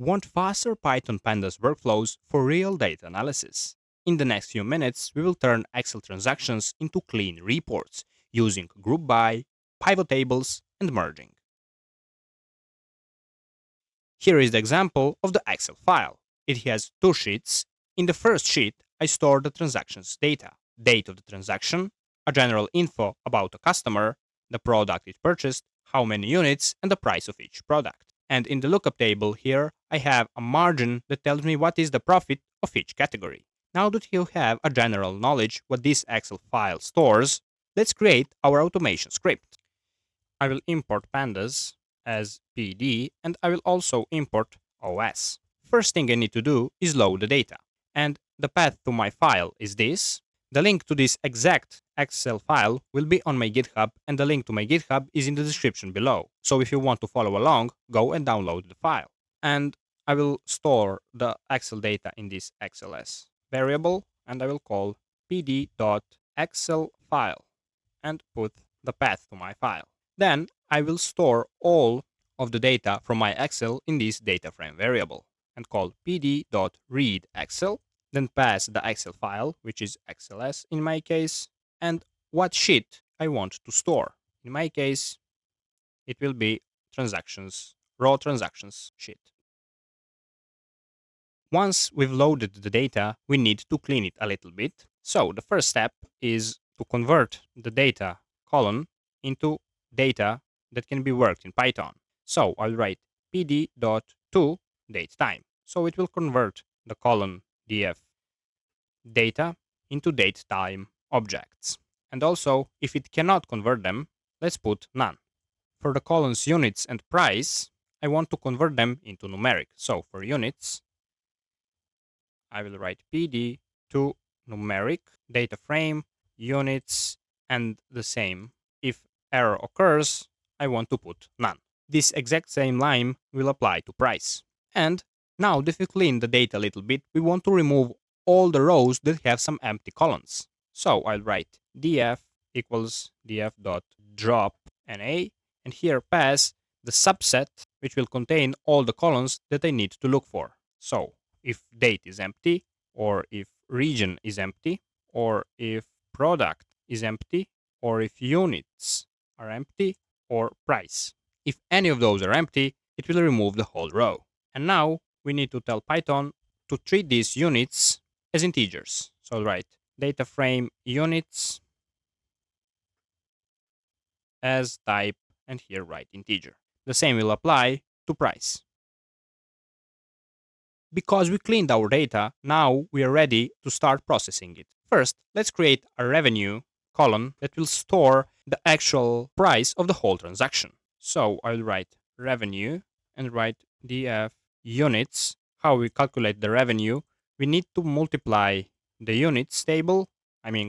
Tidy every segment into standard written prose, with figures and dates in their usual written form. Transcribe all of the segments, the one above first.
Want faster Python Pandas workflows for real data analysis? In the next few minutes, we will turn Excel transactions into clean reports using GroupBy, pivot tables, and merging. Here is the example of the Excel file. It has two sheets. In the first sheet, I store the transactions data, date of the transaction, a general info about a customer, the product it purchased, how many units, and the price of each product. And in the lookup table here, I have a margin that tells me what is the profit of each category. Now that you have a general knowledge what this Excel file stores, let's create our automation script. I will import pandas as PD and I will also import OS. First thing I need to do is load the data. And the path to my file is this. The link to this exact Excel file will be on my GitHub, and the link to my GitHub is in the description below. So if you want to follow along, go and download the file. And I will store the Excel data in this XLS variable, and I will call pd.excelfile and put the path to my file. Then I will store all of the data from my Excel in this data frame variable and call pd.readExcel, then pass the Excel file, which is XLS in my case, and what sheet I want to store. In my case, it will be transactions, raw transactions sheet. Once we've loaded the data, we need to clean it a little bit. So the first step is to convert the data column into data that can be worked in Python. So I'll write pd.toDateTime. So it will convert the column df data into datetime objects. And also, if it cannot convert them, let's put none. For the columns units and price, I want to convert them into numeric. So for units, I will write pd to numeric, data frame, units, and the same. If error occurs, I want to put none. This exact same line will apply to price. And now that we clean the data a little bit, we want to remove all the rows that have some empty columns. So I'll write df equals df.drop na, and here pass the subset which will contain all the columns that I need to look for. So if date is empty, or if region is empty, or if product is empty, or if units are empty, or price. If any of those are empty, it will remove the whole row. And now we need to tell Python to treat these units as integers. So I'll write data frame units as type, and here write integer. The same will apply to price. Because we cleaned our data, now we are ready to start processing it. First, let's create a revenue column that will store the actual price of the whole transaction. So I'll write revenue and write df units. How we calculate the revenue? We need to multiply the units table,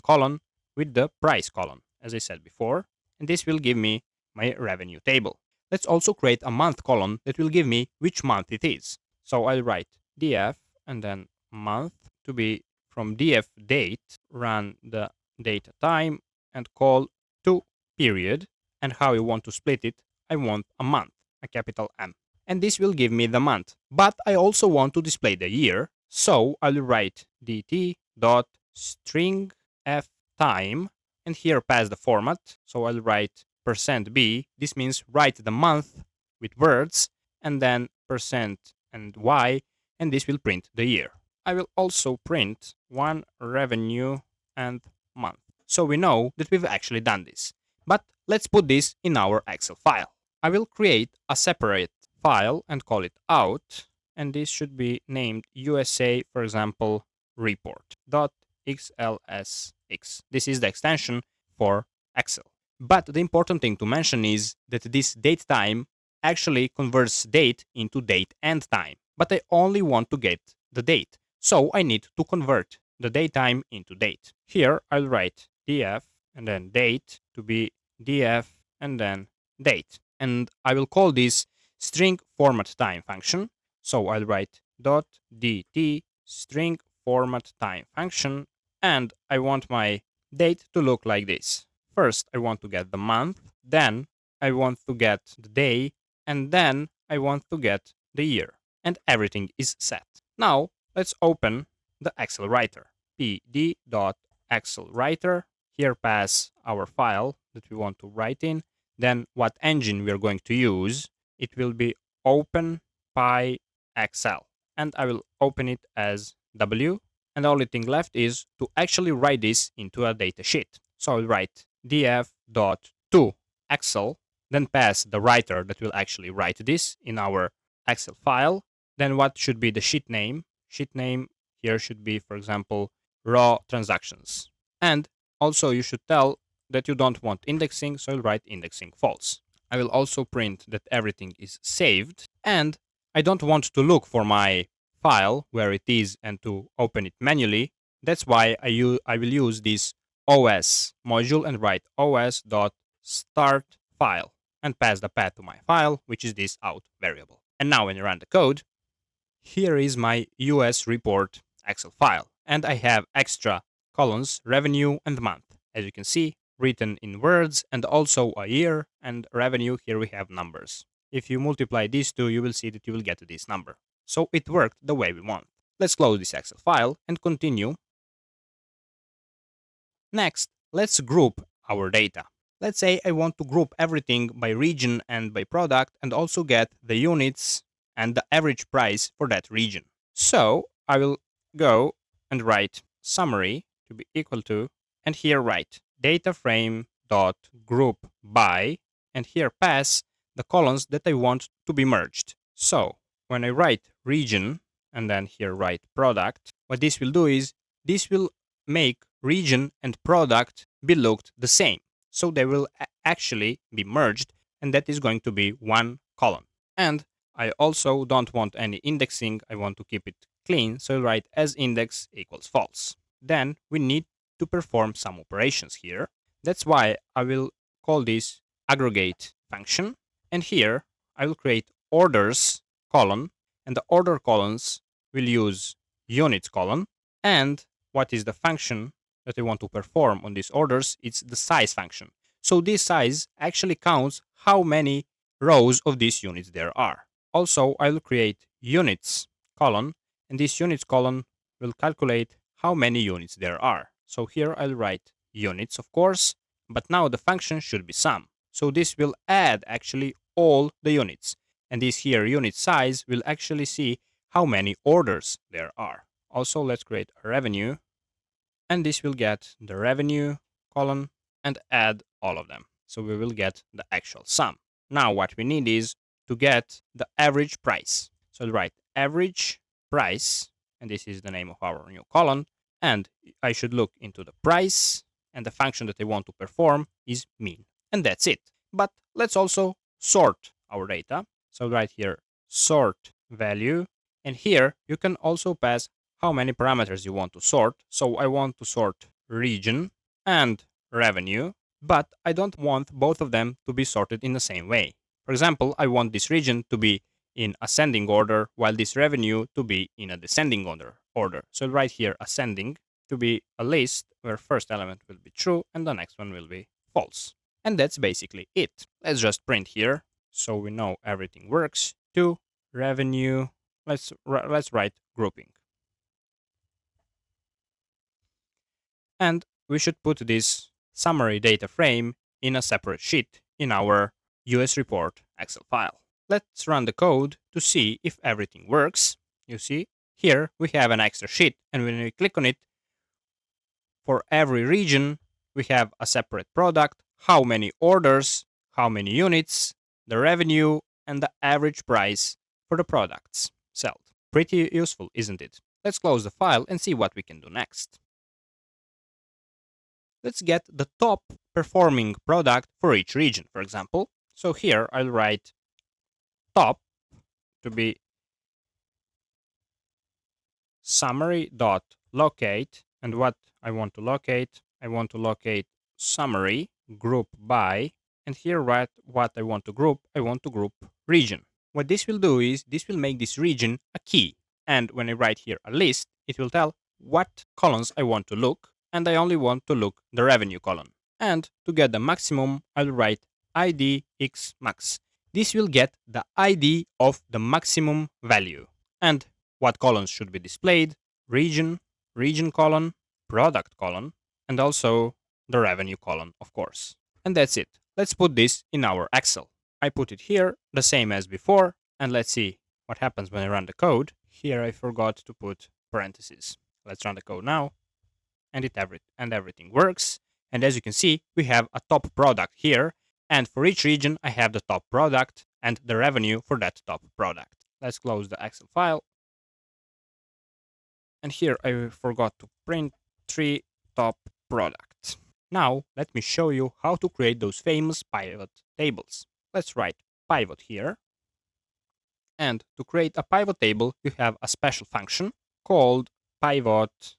column, with the price column, as I said before. And this will give me my revenue table. Let's also create a month column that will give me which month it is. So I'll write df and then month to be from df date, run the data time and call to period. And how you want to split it? I want a month, a capital M. And this will give me the month. But I also want to display the year. So I'll write dt.stringf_time and here pass the format. So I'll write %b. This means write the month with words and then % and y, and this will print the year. I will also print one revenue and month. So we know that we've actually done this. But let's put this in our Excel file. I will create a separate file and call it out. And this should be named USA, for example, report.xlsx. This is the extension for Excel. But the important thing to mention is that this date time actually converts date into date and time. But I only want to get the date. So I need to convert the date time into date. Here I'll write df and then date to be df and then date. And I will call this string format time function. So I'll write .dt string format time function, and I want my date to look like this. First, I want to get the month, then I want to get the day, and then I want to get the year. and everything is set. Now let's open the Excel writer. pd.excelwriter. Here pass our file that we want to write in. Then what engine we are going to use, it will be OpenPyXL. And I will open it as W. And the only thing left is to actually write this into a data sheet. So I'll write df.toExcel, then pass the writer that will actually write this in our Excel file. Then what should be the sheet name? Sheet name here should be, for example, raw transactions. And also you should tell that you don't want indexing, so I'll write indexing false. I will also print that everything is saved, and I don't want to look for my file where it is and to open it manually. That's why I will use this OS module and write os.start file and pass the path to my file, which is this out variable. And now when you run the code, here is my US report Excel file, and I have extra columns, revenue and month. As you can see, written in words, and also a year and revenue. Here we have numbers. If you multiply these two, you will see that you will get this number. So it worked the way we want. Let's close this Excel file and continue. Next, let's group our data. Let's say I want to group everything by region and by product, and also get the units and the average price for that region. So I will go and write summary to be equal to, and here write data frame dot group by, and here pass the columns that I want to be merged. So when I write region and then here write product, what this will do is this will make region and product be looked the same. So they will actually be merged, and that is going to be one column. And I also don't want any indexing. I want to keep it clean. So I'll write as index equals false. Then we need to perform some operations here. That's why I will call this aggregate function. And here I will create orders column, and the order columns will use units column. And what is the function that I want to perform on these orders? It's the size function. So this size actually counts how many rows of these units there are. Also, I will create units column, and this units column will calculate how many units there are. So here I'll write units, of course, but now the function should be sum. So this will add actually all the units. And this here unit size will actually see how many orders there are. Also, let's create a revenue, and this will get the revenue column and add all of them. So we will get the actual sum. Now what we need is to get the average price. So I'll write average price, and this is the name of our new column. And I should look into the price, and the function that I want to perform is mean. And that's it. But let's also sort our data. So I'll write here sort value, and here you can also pass how many parameters you want to sort. So I want to sort region and revenue, but I don't want both of them to be sorted in the same way. For example, I want this region to be in ascending order, while this revenue to be in a descending order. So I'll write here ascending to be a list where first element will be true and the next one will be false. And that's basically it. Let's just print here so we know everything works. To revenue, let's write grouping. And we should put this summary data frame in a separate sheet in our US report Excel file. Let's run the code to see if everything works. You see, here we have an extra sheet, and when we click on it, for every region, we have a separate product, how many orders, how many units, the revenue, and the average price for the products sold. Pretty useful, isn't it? Let's close the file and see what we can do next. Let's get the top performing product for each region, for example. So here I'll write top to be summary.locate, and what I want to locate summary group by, and here write what I want to group. I want to group region. What this will do is this will make this region a key, and when I write here a list, it will tell what columns I want to look, and I only want to look the revenue column. And to get the maximum, I'll write ID x max. This will get the ID of the maximum value. And what columns should be displayed? Region, region column, product column, and also the revenue column, of course. And that's it. Let's put this in our Excel. I put it here, the same as before, and let's see what happens when I run the code. Here I forgot to put parentheses. Let's run the code now, and everything works. And as you can see, we have a top product here, and for each region I have the top product and the revenue for that top product. Let's close the Excel file. And here I forgot to print 3 top products. Now let me show you how to create those famous pivot tables. Let's write pivot here. And to create a pivot table, you have a special function called pivot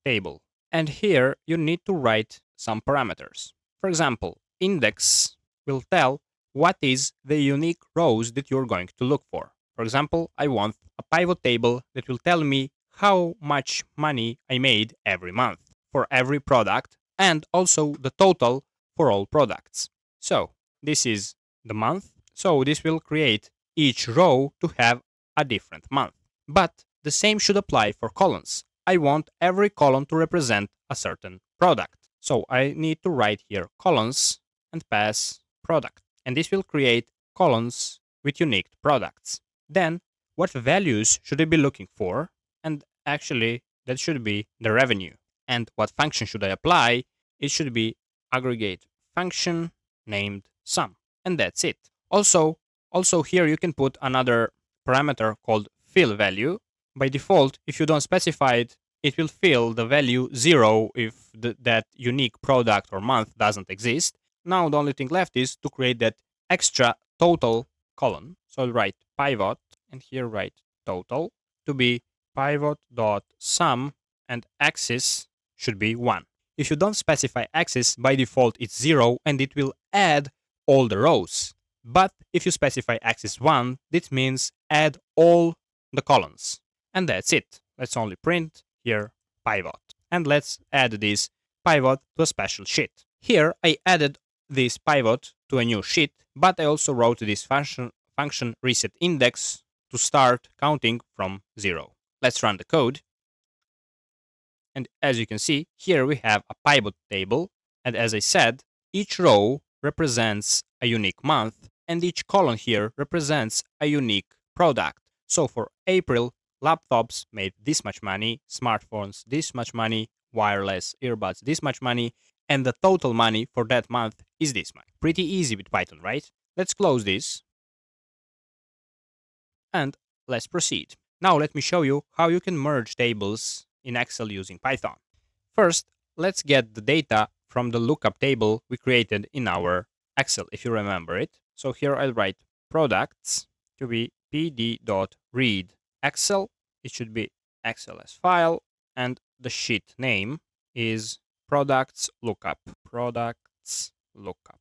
table. And here you need to write some parameters. For example, index will tell what is the unique rows that you're going to look for. For example, I want a pivot table that will tell me how much money I made every month for every product and also the total for all products. So this is the month. So this will create each row to have a different month. But the same should apply for columns. I want every column to represent a certain product. So I need to write here columns and pass product. And this will create columns with unique products. Then what values should I be looking for? And actually that should be the revenue. And what function should I apply? It should be aggregate function named sum. And that's it. Also here you can put another parameter called fill value. By default, if you don't specify it, it will fill the value 0 if that unique product or month doesn't exist. Now the only thing left is to create that extra total column. So I'll write pivot and here write total to be pivot.sum and axis should be 1. If you don't specify axis, by default it's 0 and it will add all the rows. But if you specify axis 1, this means add all the columns. And that's it. Let's only print here pivot. And let's add this pivot to a special sheet. Here I added this pivot to a new sheet, but I also wrote this function reset index to start counting from 0. Let's run the code. And as you can see, here we have a pivot table. And as I said, each row represents a unique month and each column here represents a unique product. So for April, laptops made this much money, smartphones this much money, wireless earbuds this much money, and the total money for that month is this much. Pretty easy with Python, right? Let's close this. And let's proceed. Now let me show you how you can merge tables in Excel using Python. First, let's get the data from the lookup table we created in our Excel, if you remember it. So here I'll write products to be pd.read Excel. It should be Excel as file, and the sheet name is products lookup. Products lookup.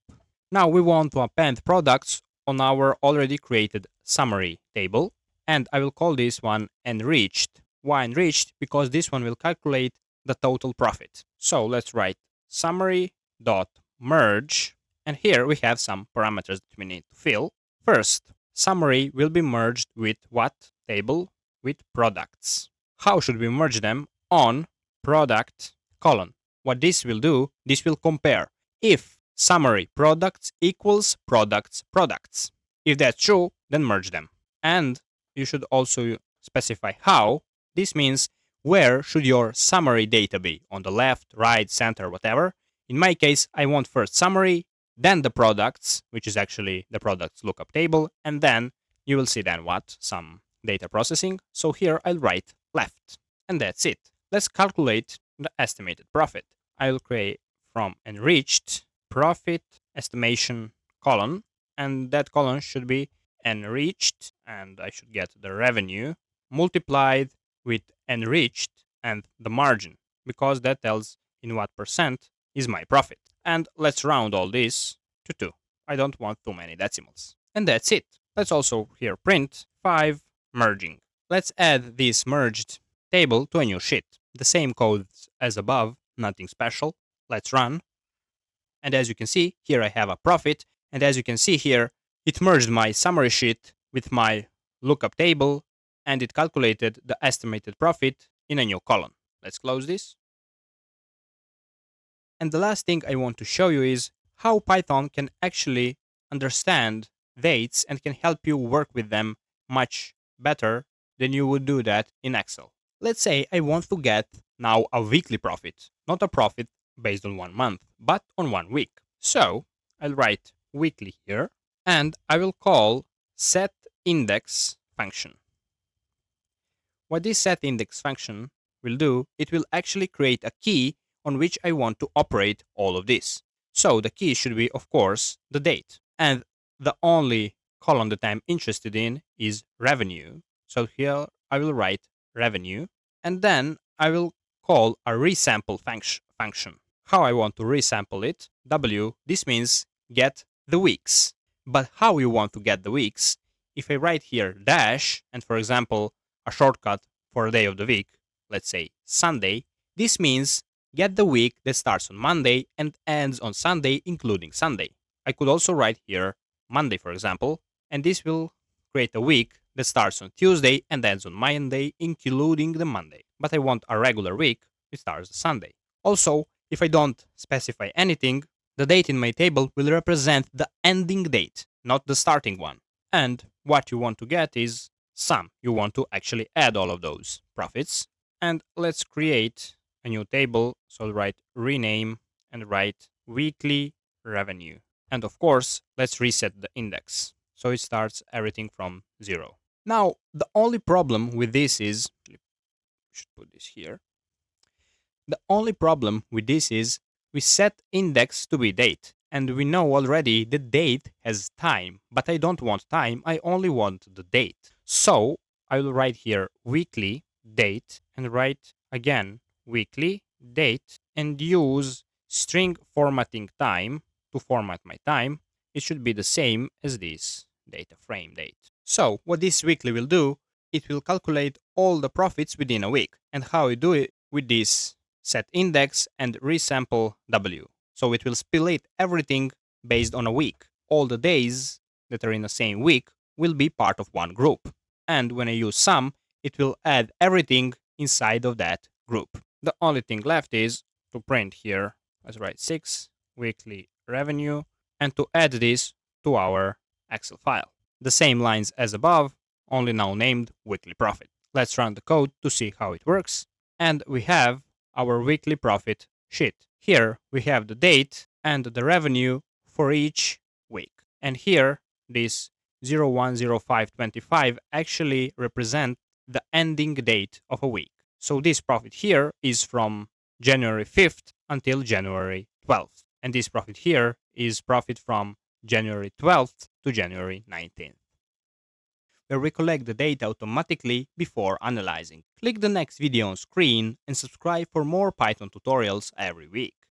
Now we want to append products on our already created summary table, and I will call this one enriched. Why enriched? Because this one will calculate the total profit. So let's write summary.merge, and here we have some parameters that we need to fill. First, summary will be merged with what table? With products. How should we merge them? On product column. What this will do, this will compare if summary products equals products products. If that's true, then merge them. And you should also specify how. This means where should your summary data be? On the left, right, center, whatever. In my case, I want first summary, then the products, which is actually the products lookup table, and then you will see then what? Some data processing. So here I'll write left. And that's it. Let's calculate the estimated profit. I'll create from enriched profit estimation column, and that column should be enriched, and I should get the revenue multiplied with enriched and the margin, because that tells in what percent is my profit. And let's round all this to 2. I don't want too many decimals. And that's it. Let's also here print 5 merging. Let's add this merged table to a new sheet. The same code as above, nothing special. Let's run. And as you can see, here I have a profit. And as you can see here, it merged my summary sheet with my lookup table and it calculated the estimated profit in a new column. Let's close this. And the last thing I want to show you is how Python can actually understand dates and can help you work with them much better than you would do that in Excel. Let's say I want to get now a weekly profit, not a profit based on 1 month, but on 1 week. So I'll write weekly here, and I will call setIndex function. What this setIndex function will do, it will actually create a key on which I want to operate all of this. So the key should be, of course, the date. And the only column that I'm interested in is revenue. So here I will write revenue, and then I will call a resample function. How I want to resample it? W, this means get the weeks. But how you want to get the weeks? If I write here dash, and for example, a shortcut for a day of the week, let's say Sunday, this means get the week that starts on Monday and ends on Sunday, including Sunday. I could also write here Monday, for example, and this will create a week that starts on Tuesday and ends on Monday, including the Monday. But I want a regular week which starts on Sunday. Also, if I don't specify anything, the date in my table will represent the ending date, not the starting one. And what you want to get is sum. You want to actually add all of those profits. And let's create a new table. So I'll write rename and write weekly revenue. And of course, let's reset the index. So it starts everything from 0. Now, the only problem with this is, I should put this here. The only problem with this is we set index to be date. And we know already the date has time, but I don't want time, I only want the date. So I will write here weekly date and write again weekly date and use string formatting time to format my time. It should be the same as this data frame date. So what this weekly will do, it will calculate all the profits within a week. And how we do it with this set index and resample W. So it will split everything based on a week. All the days that are in the same week will be part of one group. And when I use sum, it will add everything inside of that group. The only thing left is to print here, let's write 6 weekly revenue, and to add this to our Excel file. The same lines as above, only now named weekly profit. Let's run the code to see how it works. And we have our weekly profit sheet. Here we have the date and the revenue for each week. And here, this 010525 actually represent the ending date of a week. So this profit here is from January 5th until January 12th. And this profit here is profit from January 12th to January 19th. Where we collect the data automatically before analyzing. Click the next video on screen and subscribe for more Python tutorials every week.